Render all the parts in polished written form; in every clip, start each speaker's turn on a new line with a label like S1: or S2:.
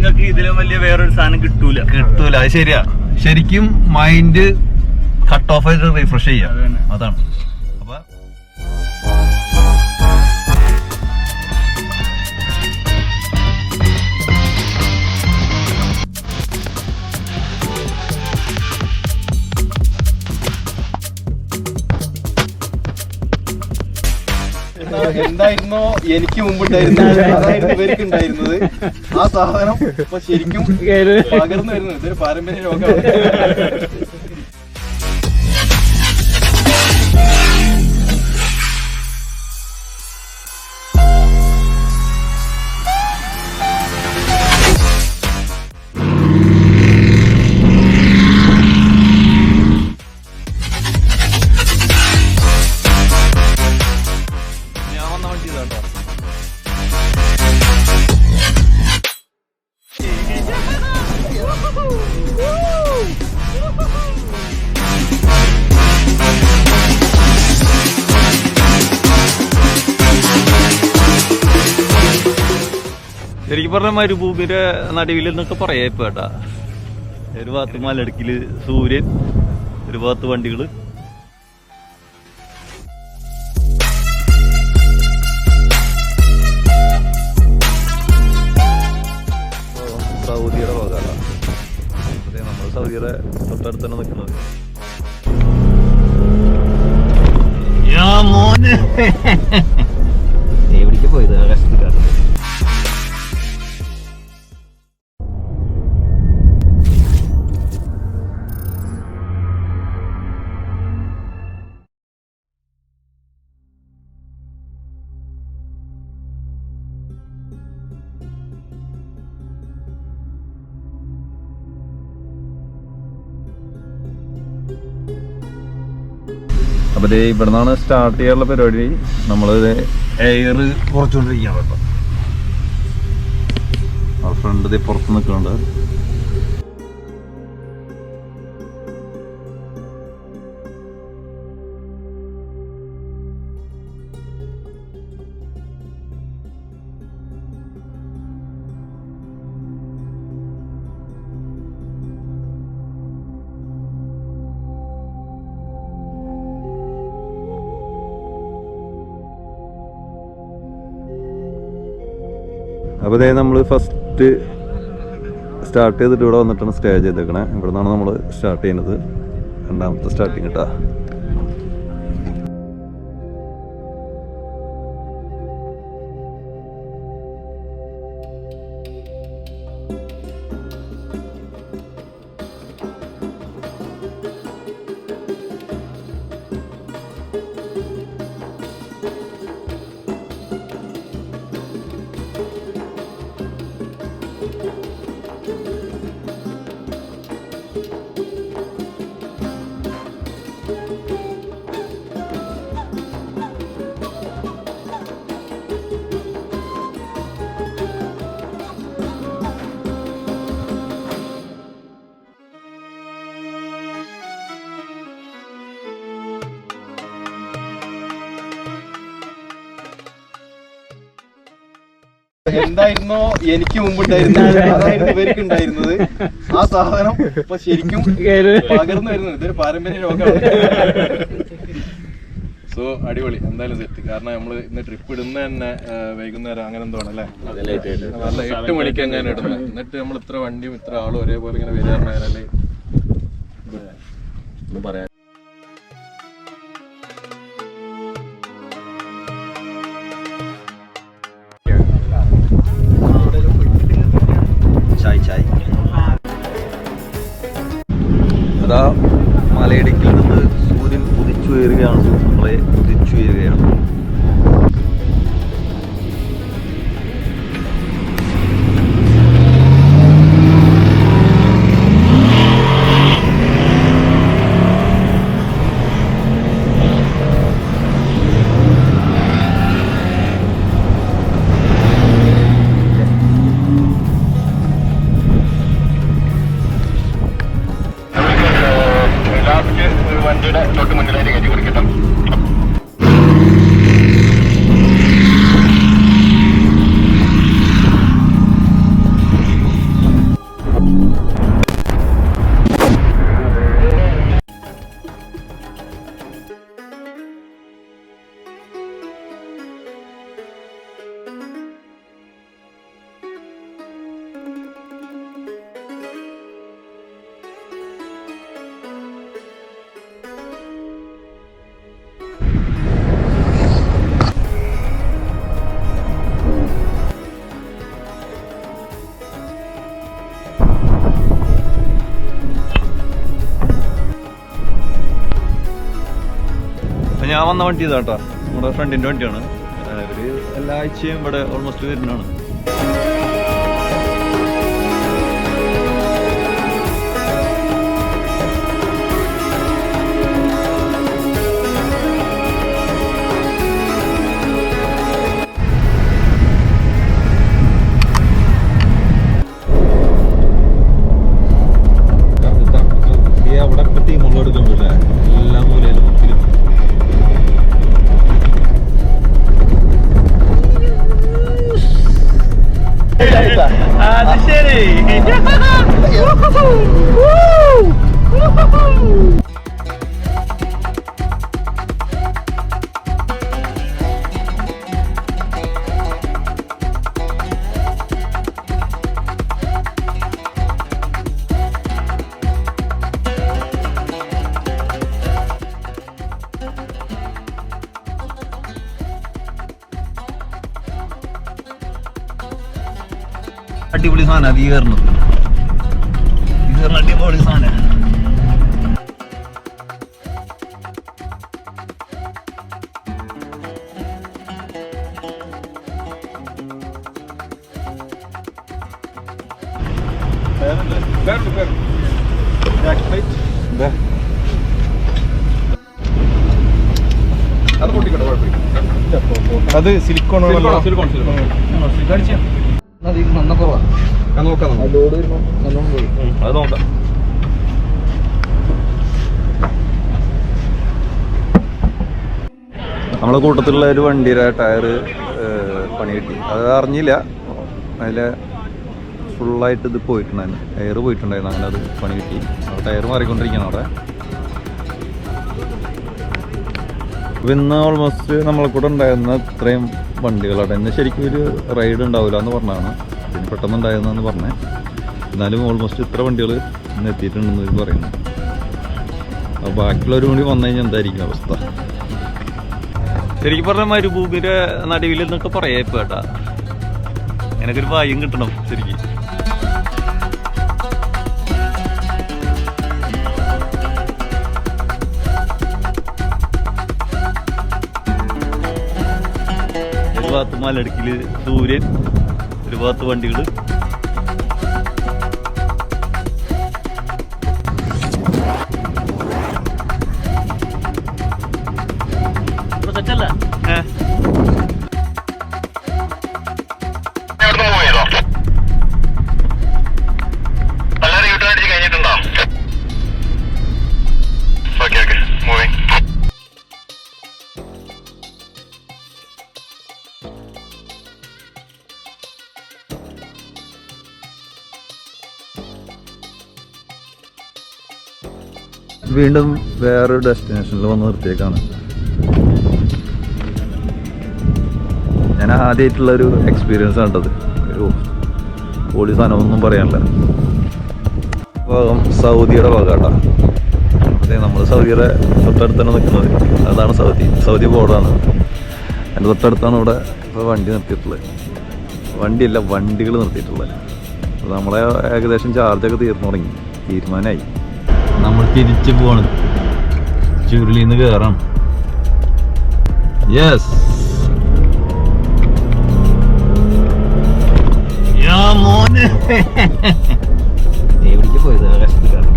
S1: നിങ്ങൾക്ക് ഇതിലും വലിയ വേറൊരു സാധനം കിട്ടൂല.
S2: അത് ശരിയാ. ശരിക്കും മൈൻഡ് കട്ട് ഓഫ് ആയിട്ട് റീഫ്രഷ് ചെയ്യാം. അതാണ്. അപ്പൊ
S3: എന്തായിരുന്നോ എനിക്ക് മുമ്പുണ്ടായിരുന്നത് അതായിരുന്നു ഇവർക്ക് ഉണ്ടായിരുന്നത്. ആ സാധനം ഇപ്പൊ ശരിക്കും പകർന്നു വരുന്നത്. ഇതൊരു പാരമ്പര്യ രോഗമാണ്.
S2: ശരിക്കും പറഞ്ഞ മരുഭൂമിയുടെ നടുവിൽ എന്നൊക്കെ പറയാ. ഇപ്പൊ കേട്ടാ, ഒരു ഭാഗത്ത് മലയിടുക്കില് സൂര്യൻ, ഒരു ഭാഗത്ത് വണ്ടികള്. സൗദിയുടെ ഭാഗമല്ല, നമ്മൾ സൗദിയുടെ തൊട്ടടുത്താണ് നിൽക്കുന്നത്. എവിടേക്ക് പോയത് കഷ്ടക്കാർ. അപ്പൊ ഇവിടെ നിന്നാണ് സ്റ്റാർട്ട് ചെയ്യാനുള്ള പരിപാടി. നമ്മളിത് എയർ കുറച്ചുകൊണ്ടിരിക്കുകയാണ് കേട്ടോ. ആ ഫ്രണ്ട് ഇത് പുറത്ത് നിൽക്കുന്നുണ്ട്. അപ്പോൾ ഇതേ നമ്മൾ ഫസ്റ്റ് സ്റ്റാർട്ട് ചെയ്തിട്ട് ഇവിടെ വന്നിട്ടാണ് സ്റ്റേ ചെയ്തേക്കണേ. ഇവിടെ നിന്നാണ് നമ്മൾ സ്റ്റാർട്ട് ചെയ്യുന്നത്. രണ്ടാമത്തെ സ്റ്റാർട്ടിങ് കേട്ടോ.
S3: എന്തായിരുന്നോ എനിക്ക് മുമ്പുണ്ടായിരുന്നത് അതായിരുന്നു ഇവർക്ക് ഉണ്ടായിരുന്നത്. ആ സാധനം ഇപ്പൊ ശരിക്കും പകർന്നു വരുന്നത്. ഇതൊരു പാരമ്പര്യ രോഗമാണ്. സോ അടിപൊളി, എന്തായാലും സെറ്റ്. കാരണം നമ്മള് ഇന്ന് ട്രിപ്പ് ഇടുന്ന തന്നെ വൈകുന്നേരം അങ്ങനെ എന്തോ ആണല്ലേ, നല്ല 8 മണിക്ക് അങ്ങനെ ഇടുന്നത്. എന്നിട്ട് നമ്മൾ ഇത്ര വണ്ടിയും ഇത്ര ആളും ഒരേപോലെ ഇങ്ങനെ വരാറുണ്ടായാലേ പറയാം. അതാ മലയിടുക്കിൽ നിന്ന് സൂര്യൻ ഉദിച്ചുയരുകയാണ്. നമ്മളെ ഉദിച്ചുയരുകയാണ്.
S2: ഞാൻ വന്ന വണ്ടി ഇതാട്ടാ, നമ്മുടെ ഫ്രണ്ടിന്റെ വണ്ടിയാണ്. ഇവര് എല്ലാ ആഴ്ചയും ഇവിടെ ഓൾമോസ്റ്റ് വരുന്നതാണ്. അവിടെ ടീമുള്ള എടുക്കുമ്പോഴേ എല്ലാ മൂലയിലും
S1: അത് ശരി.
S2: അടിപൊളി സാധനം ഈ കയറുന്നത്, അടിപൊളി സാധനം.
S3: അത് സിലിക്കോൺ അത് നോക്കാം.
S2: നമ്മളെ കൂട്ടത്തിലുള്ള ഒരു വണ്ടിയുടെ ടയറ് പണി കിട്ടി. അത് അറിഞ്ഞില്ല, അതിലെ ഫുള്ളായിട്ട് ഇത് പോയിട്ടുണ്ടായിരുന്നു, എയർ പോയിട്ടുണ്ടായിരുന്നു. അങ്ങനെ അത് പണി കിട്ടി. ടയർ മാറിക്കൊണ്ടിരിക്കുകയാണ് അവിടെ. അപ്പോൾ ഇന്ന് ഓൾമോസ്റ്റ് നമ്മളെ കൂടെ ഉണ്ടായിരുന്ന ഇത്രയും വണ്ടികളാണ്. ഇന്ന് ശരിക്കും ഒരു റൈഡ് ഉണ്ടാവില്ല എന്ന് പറഞ്ഞാണ്, പിന്നെ പെട്ടെന്ന് ഉണ്ടായിരുന്നെന്ന് പറഞ്ഞേ. എന്നാലും ഓൾമോസ്റ്റ് ഇത്ര വണ്ടികൾ ഇന്ന് എത്തിയിട്ടുണ്ടെന്ന് പറയുന്നു. അപ്പോൾ ബാക്കിയുള്ളവരും കൂടി വന്നു കഴിഞ്ഞാൽ എന്തായിരിക്കും അവസ്ഥ? ശരിക്കും പറഞ്ഞാൽ മരുഭൂമിയുടെ നടുവിൽ എന്നൊക്കെ പറയാം ഇപ്പം കേട്ടാ. എനിക്കൊരു ഭാഗ്യം കിട്ടണം ശരിക്കും. ഒരു ഭാഗത്ത് മലയിടുക്കിൽ സൂര്യൻ, ഒരു ഭാഗത്ത് വണ്ടികൾ. വീണ്ടും വേറൊരു ഡെസ്റ്റിനേഷനിൽ വന്ന് നിർത്തിയേക്കാണ്. ഞാൻ ആദ്യമായിട്ടുള്ളൊരു എക്സ്പീരിയൻസ് കണ്ടത്. പൊളി സാധനമൊന്നും പറയാനില്ല. ഭാഗം സൗദിയുടെ ഭാഗമാട്ടാ. അതെ, നമ്മൾ സൗദിയുടെ തൊട്ടടുത്താണ് നിൽക്കുന്നത്. അതാണ് സൗദി ബോർഡറാണ്. എൻ്റെ തൊട്ടടുത്താണ് ഇവിടെ ഇപ്പോൾ വണ്ടി നിർത്തിയിട്ടുള്ളത്. വണ്ടിയല്ല, വണ്ടികൾ നിർത്തിയിട്ടുള്ളത്. അപ്പോൾ നമ്മളെ ഏകദേശം ചാർജൊക്കെ തീർന്നു തുടങ്ങി, തീരുമാനമായി. നമ്മൾ തിരിച്ചു പോവാണ്, ചുരുളിന്ന് കയറാം. യെസ്, മോനെ എവിടേക്ക് പോയത്? കഷ്ടക്കാരൻ.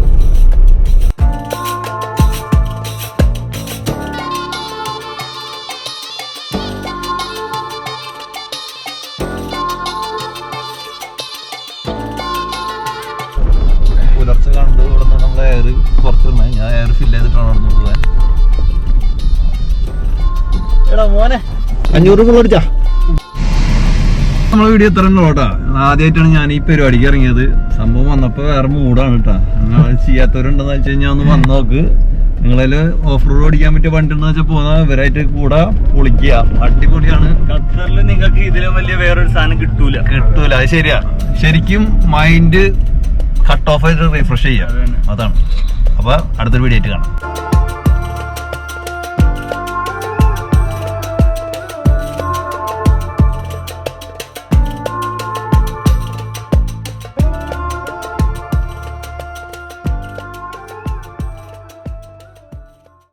S2: പുലർച്ചെ കണ്ട് ഇവിടെ നിന്ന് നമ്മൾ എയർ പുറത്തുണ്ട്. ഞാൻ എയർ ഫില്ല് ചെയ്തിട്ടാണ് അവിടെ നിന്ന് പോകാൻ. എടാ മോനെ 500 രൂപ അടിച്ചാ. നമ്മളെ വീഡിയോ എത്ര ഉണ്ടോ കേട്ടാ. ആദ്യമായിട്ടാണ് ഞാൻ ഈ പരിപാടിക്ക് ഇറങ്ങിയത്. സംഭവം വന്നപ്പോൾ വേറെ മൂടാണ് കേട്ടാ. നിങ്ങൾ ചെയ്യാത്തവരുണ്ടെന്ന് വെച്ച് കഴിഞ്ഞാൽ ഒന്ന് വന്ന് നോക്ക്. നിങ്ങളതിൽ ഓഫ് റോഡ് ഓടിക്കാൻ പറ്റിയ വണ്ടി ഉണ്ടെന്ന് വെച്ചാൽ പോകുന്ന ഇവരായിട്ട് കൂടെ പൊളിക്കുക. അടിപൊളിയാണ്.
S1: ഖത്തറിൽ നിങ്ങൾക്ക് ഇതിലും വലിയ വേറൊരു സാധനം കിട്ടൂല.
S2: അത് ശരിയാ. ശരിക്കും മൈൻഡ് കട്ട് ഓഫ് ആയിട്ട് റീഫ്രഷ് ചെയ്യാം. അതാണ്. അപ്പൊ അടുത്തൊരു വീഡിയോ ആയിട്ട് കാണാം.